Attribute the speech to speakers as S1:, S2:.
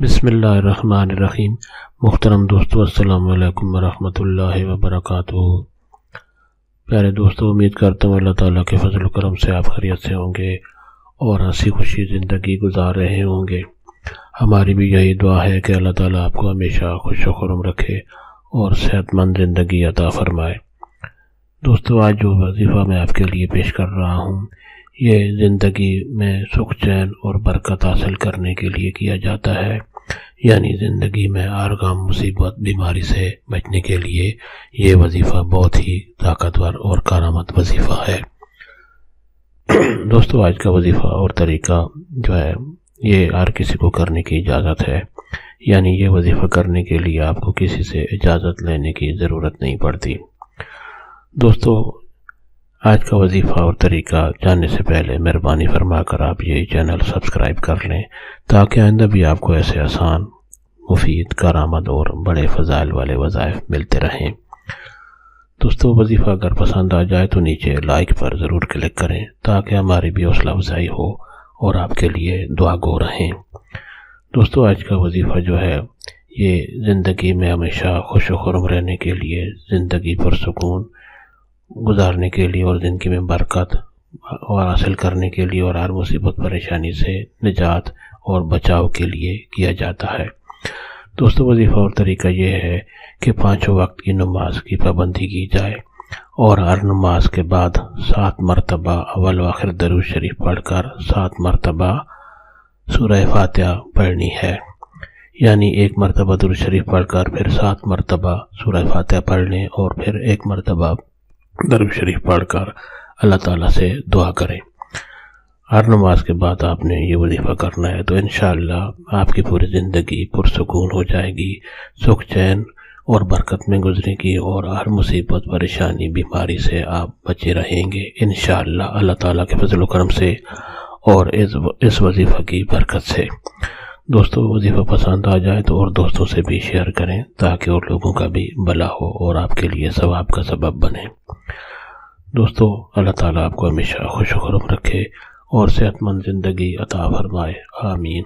S1: بسم اللہ الرحمن الرحیم۔ محترم دوستو، السلام علیکم ورحمۃ اللہ وبرکاتہ۔ پیارے دوستو، امید کرتا ہوں اللہ تعالیٰ کے فضل و کرم سے آپ خیریت سے ہوں گے اور ہنسی خوشی زندگی گزار رہے ہوں گے۔ ہماری بھی یہی دعا ہے کہ اللہ تعالیٰ آپ کو ہمیشہ خوش و خرم رکھے اور صحت مند زندگی عطا فرمائے۔ دوستو، آج جو وظیفہ میں آپ کے لیے پیش کر رہا ہوں، یہ زندگی میں سکھ چین اور برکت حاصل کرنے کے لیے کیا جاتا ہے، یعنی زندگی میں ہر غم مصیبت بیماری سے بچنے کے لیے یہ وظیفہ بہت ہی طاقتور اور کارآمد وظیفہ ہے۔ دوستو، آج کا وظیفہ اور طریقہ جو ہے یہ ہر کسی کو کرنے کی اجازت ہے، یعنی یہ وظیفہ کرنے کے لیے آپ کو کسی سے اجازت لینے کی ضرورت نہیں پڑتی۔ دوستو، آج کا وظیفہ اور طریقہ جاننے سے پہلے مہربانی فرما کر آپ یہ چینل سبسکرائب کر لیں تاکہ آئندہ بھی آپ کو ایسے آسان، مفید، کارآمد اور بڑے فضائل والے وظائف ملتے رہیں۔ دوستو، وظیفہ اگر پسند آ جائے تو نیچے لائک پر ضرور کلک کریں تاکہ ہماری بھی حوصلہ افزائی ہو اور آپ کے لیے دعا گو رہیں۔ دوستو، آج کا وظیفہ جو ہے یہ زندگی میں ہمیشہ خوش و خرم رہنے کے لیے، زندگی پرسکون گزارنے کے لیے اور زندگی میں برکت اور حاصل کرنے کے لیے اور ہر مصیبت پریشانی سے نجات اور بچاؤ کے لیے کیا جاتا ہے۔ دوستو، وظیفہ اور طریقہ یہ ہے کہ 5 وقت کی نماز کی پابندی کی جائے اور ہر نماز کے بعد 7 مرتبہ اول و آخر درود شریف پڑھ کر 7 مرتبہ سورہ فاتحہ پڑھنی ہے، یعنی 1 مرتبہ درود شریف پڑھ کر پھر 7 مرتبہ سورہ فاتحہ پڑھ لیں اور پھر 1 مرتبہ درود شریف پڑھ کر اللہ تعالیٰ سے دعا کریں۔ ہر نماز کے بعد آپ نے یہ وظیفہ کرنا ہے تو انشاءاللہ آپ کی پوری زندگی پرسکون ہو جائے گی، سکھ چین اور برکت میں گزرے گی اور ہر مصیبت پریشانی بیماری سے آپ بچے رہیں گے انشاءاللہ اللہ تعالیٰ کے فضل و کرم سے اور اس وظیفہ کی برکت سے۔ دوستو، وظیفہ پسند آ جائے تو اور دوستوں سے بھی شیئر کریں تاکہ اور لوگوں کا بھی بھلا ہو اور آپ کے لیے ثواب کا سبب بنے۔ دوستو، اللہ تعالیٰ آپ کو ہمیشہ خوش و خرم رکھے اور صحت مند زندگی عطا فرمائے، آمین۔